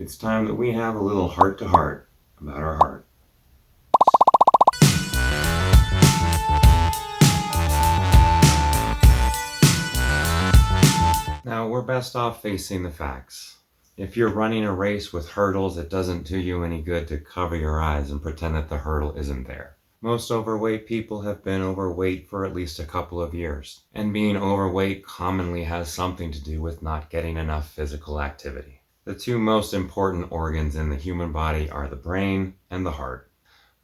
It's time that we have a little heart-to-heart about our heart. Now, we're best off facing the facts. If you're running a race with hurdles, it doesn't do you any good to cover your eyes and pretend that the hurdle isn't there. Most overweight people have been overweight for at least a couple of years, and being overweight commonly has something to do with not getting enough physical activity. The two most important organs in the human body are the brain and the heart.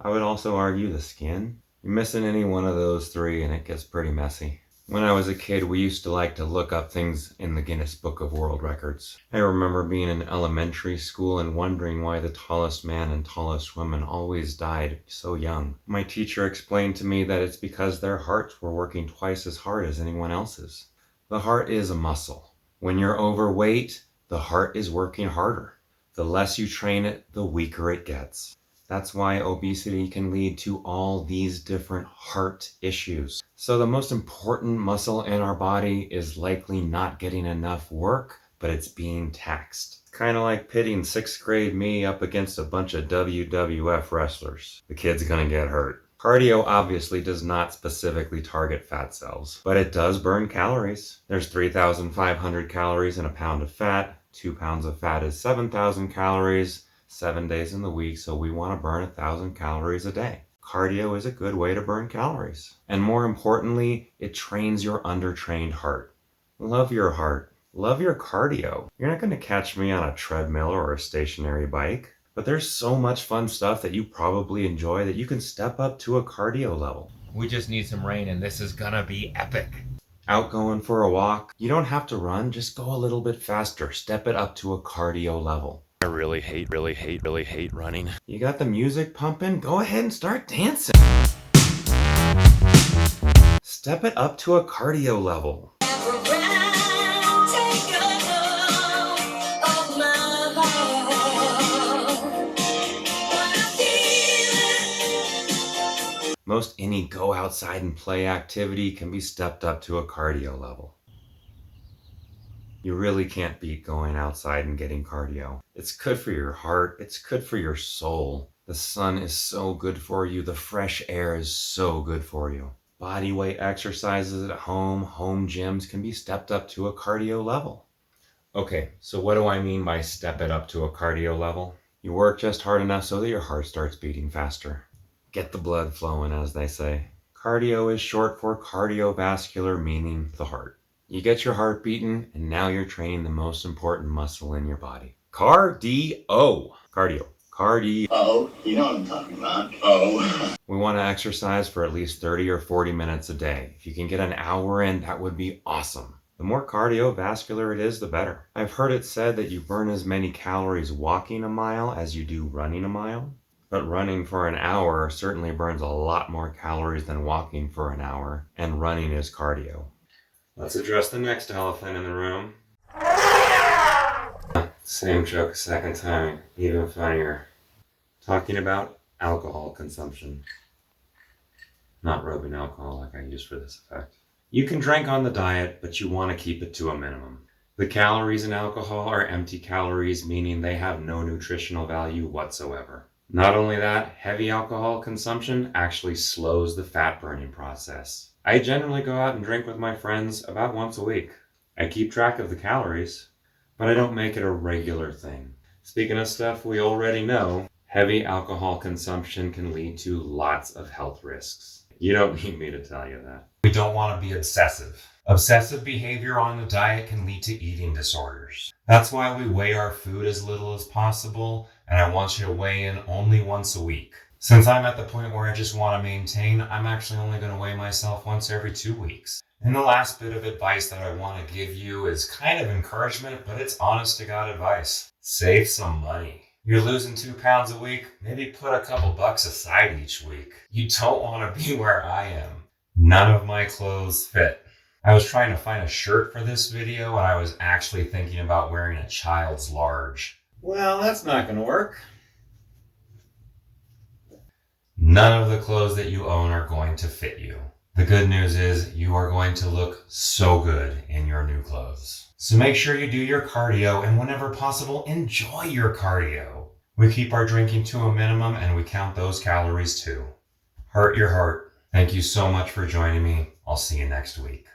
I would also argue the skin. You're missing any one of those three and it gets pretty messy. When I was a kid, we used to like to look up things in the Guinness Book of World Records. I remember being in elementary school and wondering why the tallest man and tallest woman always died so young. My teacher explained to me that it's because their hearts were working twice as hard as anyone else's. The heart is a muscle. When you're overweight, the heart is working harder. The less you train it, the weaker it gets. That's why obesity can lead to all these different heart issues. So the most important muscle in our body is likely not getting enough work, but it's being taxed. Kind of like pitting 6th grade me up against a bunch of WWF wrestlers. The kid's gonna get hurt. Cardio obviously does not specifically target fat cells, but it does burn calories. There's 3,500 calories in a pound of fat. 2 pounds of fat is 7,000 calories, 7 days in the week, so we want to burn 1,000 calories a day. Cardio is a good way to burn calories. And more importantly, it trains your undertrained heart. Love your heart. Love your cardio. You're not going to catch me on a treadmill or a stationary bike, but there's so much fun stuff that you probably enjoy that you can step up to a cardio level. We just need some rain and this is gonna be epic. Out going for a walk. You don't have to run, just go a little bit faster. Step it up to a cardio level. I really hate running. You got the music pumping? Go ahead and start dancing. Step it up to a cardio level. Most any go outside and play activity can be stepped up to a cardio level. You really can't beat going outside and getting cardio. It's good for your heart. It's good for your soul. The sun is so good for you. The fresh air is so good for you. Body weight exercises at home gyms can be stepped up to a cardio level. Okay, so what do I mean by step it up to a cardio level? You work just hard enough so that your heart starts beating faster. Get the blood flowing, as they say. Cardio is short for cardiovascular, meaning the heart. You get your heart beating, and now you're training the most important muscle in your body. Cardio. Oh, you know what I'm talking about. Oh. We want to exercise for at least 30 or 40 minutes a day. If you can get an hour in, that would be awesome. The more cardiovascular it is, the better. I've heard it said that you burn as many calories walking a mile as you do running a mile. But running for an hour certainly burns a lot more calories than walking for an hour, and running is cardio. Let's address the next elephant in the room. Same joke a second time, even funnier. Talking about alcohol consumption. Not rubbing alcohol like I use for this effect. You can drink on the diet, but you want to keep it to a minimum. The calories in alcohol are empty calories, meaning they have no nutritional value whatsoever. Not only that, heavy alcohol consumption actually slows the fat burning process. I generally go out and drink with my friends about once a week. I keep track of the calories, but I don't make it a regular thing. Speaking of stuff we already know, heavy alcohol consumption can lead to lots of health risks. You don't need me to tell you that. We don't want to be obsessive. Obsessive behavior on a diet can lead to eating disorders. That's why we weigh our food as little as possible, and I want you to weigh in only once a week. Since I'm at the point where I just want to maintain, I'm actually only going to weigh myself once every 2 weeks. And the last bit of advice that I want to give you is kind of encouragement, but it's honest to God advice. Save some money. You're losing 2 pounds a week, maybe put a couple bucks aside each week. You don't want to be where I am. None of my clothes fit. I was trying to find a shirt for this video and I was actually thinking about wearing a child's large. Well, that's not going to work. None of the clothes that you own are going to fit you. The good news is you are going to look so good in your new clothes. So make sure you do your cardio, and whenever possible, enjoy your cardio. We keep our drinking to a minimum and we count those calories too. Hurt your heart. Thank you so much for joining me. I'll see you next week.